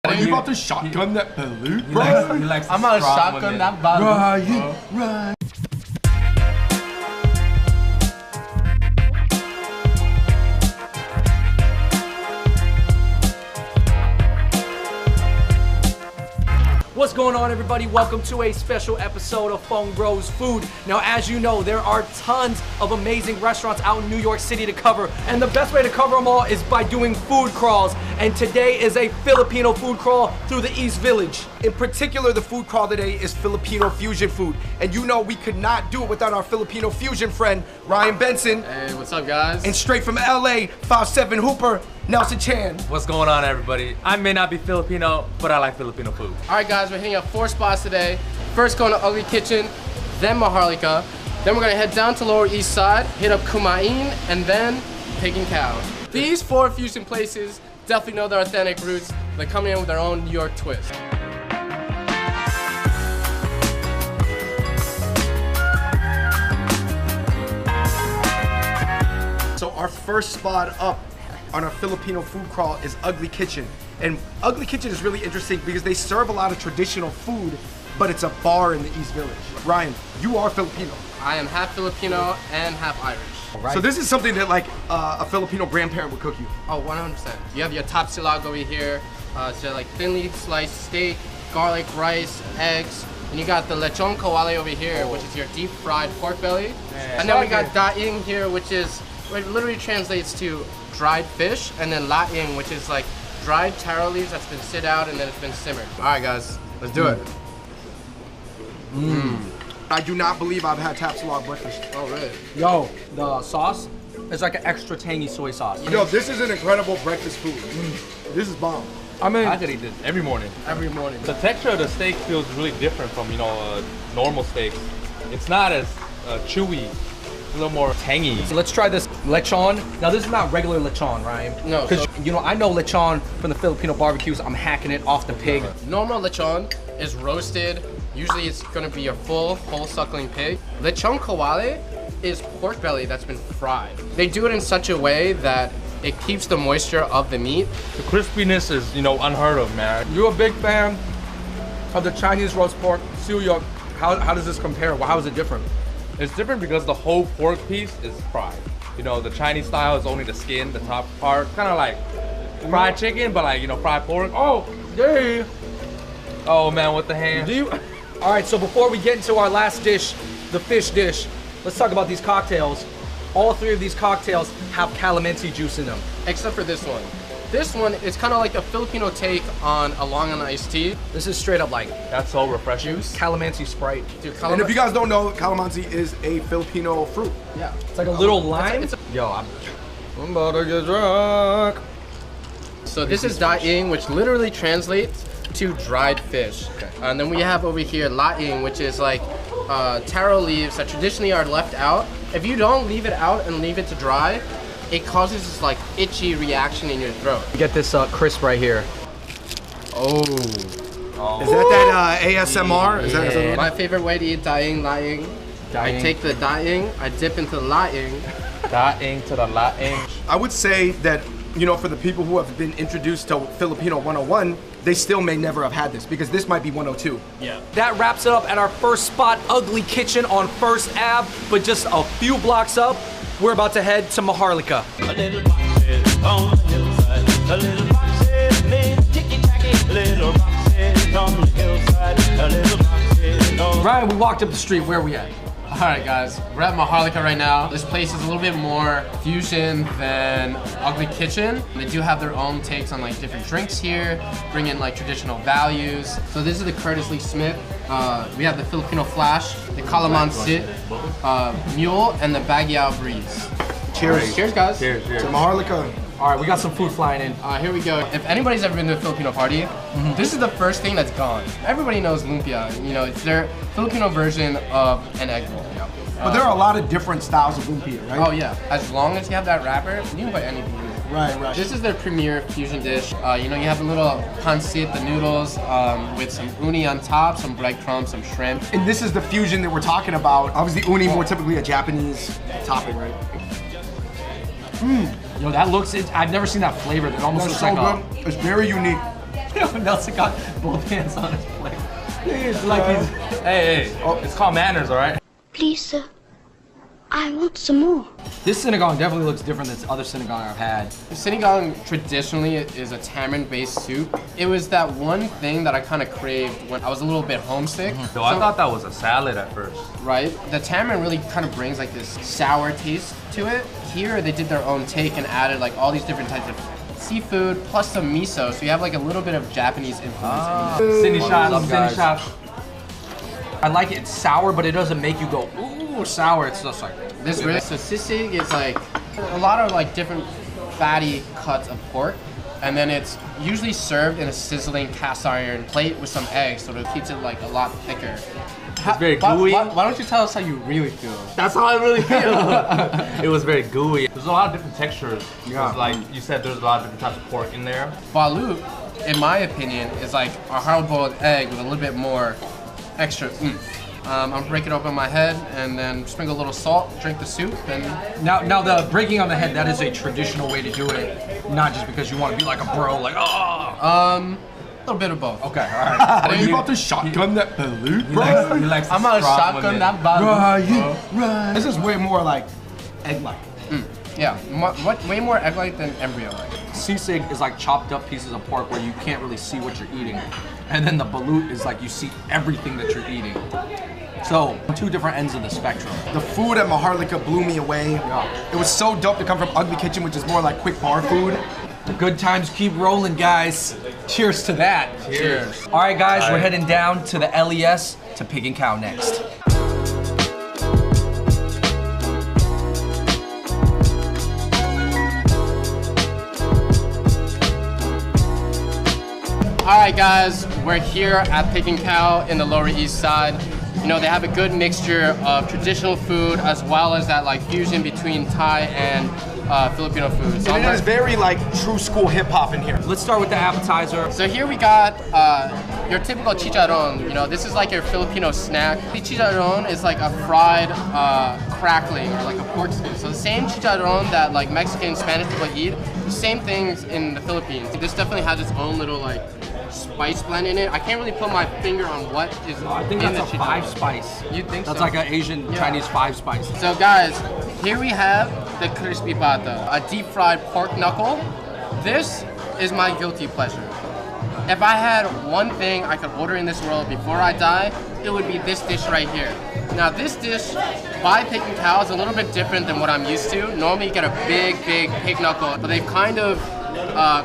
Are you about to shotgun that balloon, bro? I'm about to shotgun that balloon. Right. What's going on, everybody? Welcome to a special episode of Food. Now, as you know, there are tons of amazing restaurants out in New York City to cover, and the best way to cover them all is by doing food crawls. And today is a Filipino food crawl through the East Village. In particular, the food crawl today is Filipino fusion food. And you know we could not do it without our Filipino fusion friend, Ryan Benson. Hey, what's up, guys? And straight from LA, 5'7" Hooper, Nelson Chan. What's going on, everybody? I may not be Filipino, but I like Filipino food. All right, guys, we're hitting up 4 spots today. First going to Ugly Kitchen, then Maharlika. Then we're gonna head down to Lower East Side, hit up Kumain, and then Pig & Cow. These 4 fusion places definitely know their authentic roots. They're coming in with their own New York twist. So our first spot up on our Filipino food crawl is Ugly Kitchen. And Ugly Kitchen is really interesting because they serve a lot of traditional food, but it's a bar in the East Village. Ryan, you are Filipino. I am half Filipino and half Irish. Right. So this is something that like a Filipino grandparent would cook you. Oh, 100%. You have your top silag over here, so like thinly sliced steak, garlic, rice, eggs, and you got the lechon kawale over here, which is your deep fried pork belly. Man. And then we got daing here, which literally translates to dried fish, and then laing, which is like dried taro leaves that's been sit out and then it's been simmered. All right, guys, let's do it. I do not believe I've had tapsilog breakfast. Oh, really? Yo, the sauce is like an extra tangy soy sauce. Yo, this is an incredible breakfast food. This is bomb. I mean, I could eat this every morning. Every morning. The texture of the steak feels really different from, normal steaks. It's not as chewy. A little more tangy. So let's try this lechon. Now this is not regular lechon, Ryan. No. Because I know lechon from the Filipino barbecues. I'm hacking it off the pig. Normal lechon is roasted. Usually it's gonna be a full, whole suckling pig. Lechon kawale is pork belly that's been fried. They do it in such a way that it keeps the moisture of the meat. The crispiness is, unheard of, man. You're a big fan of the Chinese roast pork, suyuk. How does this compare? Well, how is it different? It's different because the whole pork piece is fried. The Chinese style is only the skin, the top part. Kind of like fried chicken, but like, fried pork. Oh, yay. Oh man, with the hand. All right, so before we get into our last dish, the fish dish, let's talk about these cocktails. All 3 of these cocktails have calamansi juice in them. Except for this one. This one is kind of like a Filipino take on a Long Island iced tea. This is straight up like that's so refreshing. Calamansi Sprite. Dude, and if you guys don't know, calamansi is a Filipino fruit. Yeah. It's like a little lime. Yo, I'm about to get drunk. So this is daing, which literally translates to dried fish. Okay. And then we have over here laing, which is like taro leaves that traditionally are left out. If you don't leave it out and leave it to dry, it causes this like itchy reaction in your throat. You get this crisp right here. Oh. Is that ASMR? Yeah. Is that my favorite way to eat laing? I take the daing, I dip into the laing. Daing to the laing. I would say that, for the people who have been introduced to Filipino 101, they still may never have had this because this might be 102. Yeah. That wraps it up at our first spot, Ugly Kitchen on First Ave, but just a few blocks up, we're about to head to Maharlika. A little boxes on the hillside. A little boxes made ticky-tacky. A little boxes on the hillside. A little boxes on... Ryan, we walked up the street. Where are we at? All right, guys, we're at Maharlika right now. This place is a little bit more fusion than Ugly Kitchen. They do have their own takes on like different drinks here, bring in like traditional values. So this is the Curtis Lee Smith. We have the Filipino Flash, the Calamansi Mule, and the Baguio Breeze. Cheers. Right. Cheers, guys. Cheers. To Maharlika. All right, we got some food flying in. Here we go. If anybody's ever been to a Filipino party, this is the first thing that's gone. Everybody knows lumpia. It's their Filipino version of an egg roll. But there are a lot of different styles of lumpia, right? Oh yeah. As long as you have that wrapper, you can put anything in it. Right. This is their premier fusion dish. You have a little pancit, the noodles, with some uni on top, some breadcrumbs, some shrimp. And this is the fusion that we're talking about. Obviously, uni more typically a Japanese topping, right? Yo, that looks, I've never seen that flavor. That almost looks so like good. It's very unique. Nelson got both hands on his plate. Please, Hey, hey. Oh, it's called manners, all right? Please, sir. I want some more. This sinigang definitely looks different than other sinigang I've had. Sinigang traditionally is a tamarind-based soup. It was that one thing that I kind of craved when I was a little bit homesick. So I thought that was a salad at first. Right? The tamarind really kind of brings like this sour taste to it. Here they did their own take and added like all these different types of seafood plus some miso, so you have like a little bit of Japanese influence. Cindy shot. I like it. It's sour, but it doesn't make you go, ooh, sour. It's just like This really, so sisig is like a lot of like different fatty cuts of pork, and then it's usually served in a sizzling cast iron plate with some eggs, so it keeps it like a lot thicker. It's very gooey. Why don't you tell us how you really feel? That's how I really feel. It was very gooey. There's a lot of different textures. Yeah. Like you said, there's a lot of different types of pork in there. Balut, in my opinion, is like a hard-boiled egg with a little bit more extra oomph. I'm gonna break it open in my head and then sprinkle a little salt, drink the soup, and now the breaking on the head, that is a traditional way to do it, not just because you want to be like a bro, like oh. a little bit of both. Okay, all right. Are you about to shotgun that balut, bro? He likes I'm gonna shotgun that balut. Right. This is way more like egg-like. Yeah, way more egg-like than embryo-like. Sisig is like chopped up pieces of pork where you can't really see what you're eating. And then the balut is like you see everything that you're eating. So, two different ends of the spectrum. The food at Maharlika blew me away. Yeah. It was so dope to come from Ugly Kitchen, which is more like quick bar food. The good times keep rolling, guys. Cheers to that. Cheers. All right, guys, we're heading down to the LES to Pig and Cow next. All right, guys, we're here at Pig and Cow in the Lower East Side. You know, they have a good mixture of traditional food as well as that like fusion between Thai and Filipino food. So And it is very like true school hip hop in here. Let's start with the appetizer. So here we got your typical chicharron. You know, this is like your Filipino snack. The chicharron is like a fried crackling or like a pork stew. So the same chicharron that like Mexican and Spanish people eat, the same things in the Philippines. This definitely has its own little like spice blend in it. I can't really put my finger on what is I think in that's the a chicharron. 5-spice. You think That's so? like an Asian Chinese 5-spice. So guys, here we have the crispy pata, a deep fried pork knuckle. This is my guilty pleasure. If I had one thing I could order in this world before I die, it would be this dish right here. Now this dish by Pig and Cow is a little bit different than what I'm used to. Normally you get a big pig knuckle, but they've kind of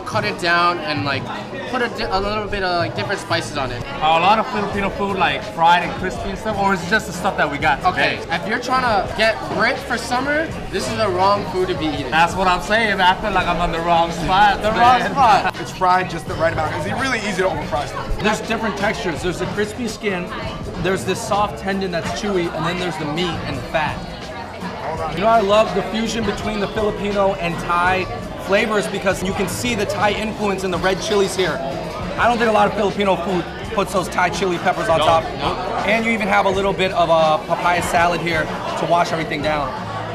cut it down and like put a little bit of like different spices on it. A lot of Filipino food like fried and crispy and stuff, or is it just the stuff that we got today? Okay, if you're trying to get ripped for summer, this is the wrong food to be eating. That's what I'm saying. I feel like I'm on the wrong spot. The wrong spot. It's fried just the right amount. It's really easy to overfry stuff. There's different textures. There's the crispy skin, there's this soft tendon that's chewy, and then there's the meat and the fat. You know, I love the fusion between the Filipino and Thai flavors because you can see the Thai influence in the red chilies here. I don't think a lot of Filipino food puts those Thai chili peppers on top. And you even have a little bit of a papaya salad here to wash everything down.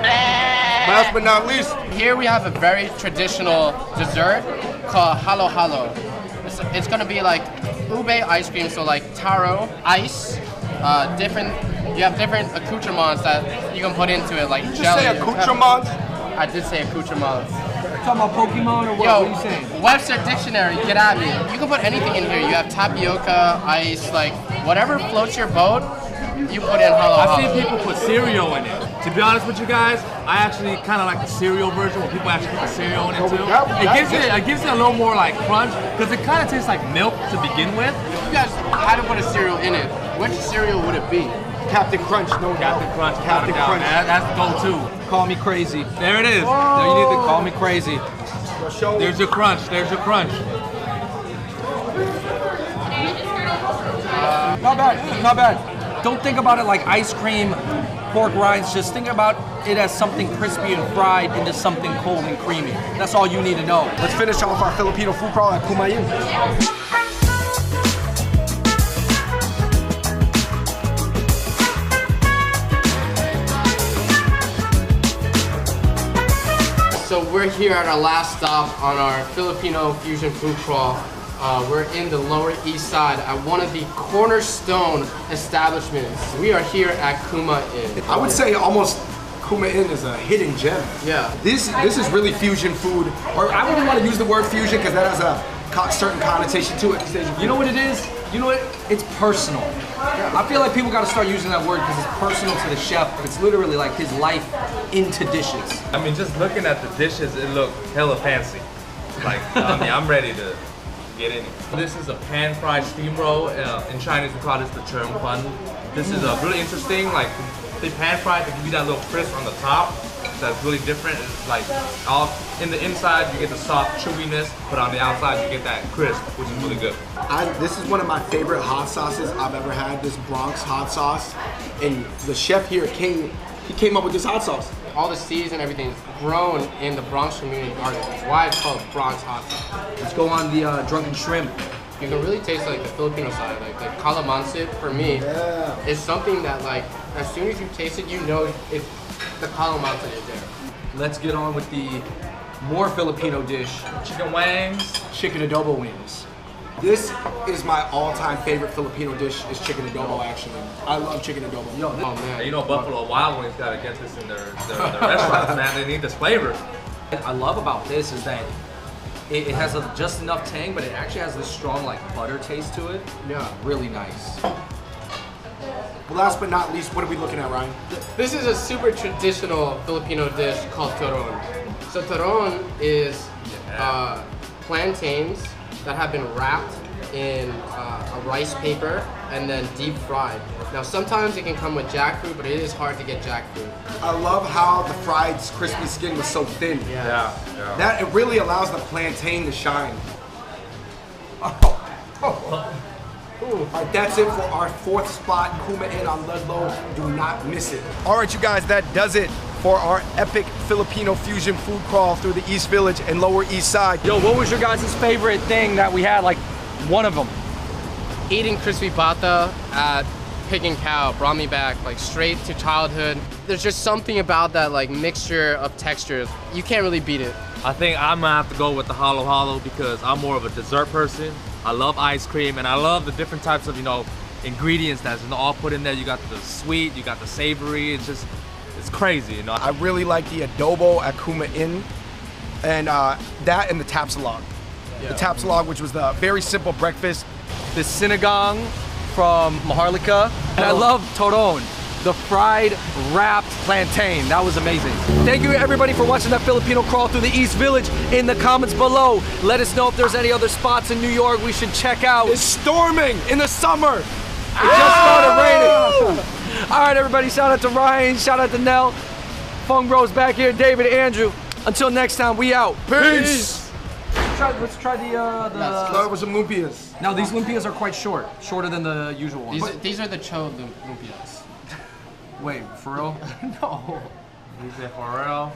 Last but not least, Here we have a very traditional dessert called halo halo. It's gonna be like ube ice cream, so like taro, ice, you have different accoutrements that you can put into it, like did you jelly. say accoutrements? I did say accoutrements. Talking about Pokemon or what? Yo, What are you saying? Webster Dictionary, get at me. You can put anything in here. You have tapioca, ice, like whatever floats your boat, you put in halo I've halo. seen people put cereal in it. To be honest with you guys, I actually kind of like the cereal version where people actually put cereal in it too. It gives it a little more like crunch because it kind of tastes like milk to begin with. If you guys had to put a cereal in it, which cereal would it be? Captain Crunch, no doubt. Captain Crunch, Captain without a doubt, Crunch. man. That's the go-to. Call me crazy. There it is. No, you need to call me crazy. There's your crunch. There's your crunch. Not bad, not bad. Don't think about it like ice cream, pork rinds. Just think about it as something crispy and fried into something cold and creamy. That's all you need to know. Let's finish off our Filipino food crawl at Kumayin. So we're here at our last stop on our Filipino fusion food crawl. We're in the Lower East Side at one of the cornerstone establishments. We are here at Kuma Inn. I would say almost Kuma Inn is a hidden gem. Yeah. This is really fusion food, or I wouldn't want to use the word fusion because that has a certain connotation to it. You know what it is? You know what? It's personal. I feel like people got to start using that word because it's personal to the chef. It's literally like his life into dishes. I mean, just looking at the dishes, it looked hella fancy. Like, I mean, I'm ready to get in. This is a pan-fried steam roll. In Chinese, we call this the churn fun. This is really interesting. Like, they pan-fried to give you that little crisp on the top. That's really different. It's like, in the inside, you get the soft chewiness, but on the outside, you get that crisp, which is really good. This is one of my favorite hot sauces I've ever had, this Bronx hot sauce. And the chef here, King, he came up with this hot sauce. All the seeds and everything is grown in the Bronx community garden. That's why it's called Bronx hot sauce. Let's go on the drunken shrimp. You can really taste like the Filipino side, like the calamansi for me is something that like as soon as you taste it, you know it's the calamansi is there. Let's get on with the more Filipino dish, Chicken wings. chicken adobo wings. This is my all-time favorite Filipino dish is chicken adobo, actually. I love chicken adobo. Yo, Oh man. You know, Buffalo Wild Wings gotta get this in their restaurants, man. They need this flavor. what I love about this is that it has just enough tang, but it actually has this strong like butter taste to it. Yeah. Really nice. Last but not least, what are we looking at, Ryan? This is a super traditional Filipino dish called turon. So turon is plantains that have been wrapped in a rice paper and then deep fried. Now sometimes it can come with jackfruit, but it is hard to get jackfruit. I love how the fried crispy skin was so thin. Yeah. That it really allows the plantain to shine. All right, that's it for our fourth spot, Kuma Inn on Ludlow. Do not miss it. All right, you guys, that does it for our epic Filipino fusion food crawl through the East Village and Lower East Side. Yo, what was your guys' favorite thing that we had? Like one of them. Eating crispy bata at Pig and Cow brought me back like straight to childhood. There's just something about that like mixture of textures. You can't really beat it. I think I'm gonna have to go with the halo halo because I'm more of a dessert person. I love ice cream and I love the different types of, ingredients that's all put in there. You got the sweet, you got the savory. It's crazy, I really like the adobo at Kuma Inn, and that and the tapsilog. Yeah. The tapsilog, which was the very simple breakfast. The sinigang from Maharlika. And I love toron, the fried wrapped plantain. That was amazing. Thank you everybody for watching that Filipino crawl through the East Village. In the comments below, let us know if there's any other spots in New York we should check out. It's storming in the summer. It just started raining. All right, everybody, shout out to Ryan, shout out to Nell. Fung Bros back here, David, Andrew. Until next time, we out. Peace. Let's try Start with some lumpias. Now these lumpias are quite short, shorter than the usual ones. These are the cho lumpias. Wait, for real? No. Is it for real?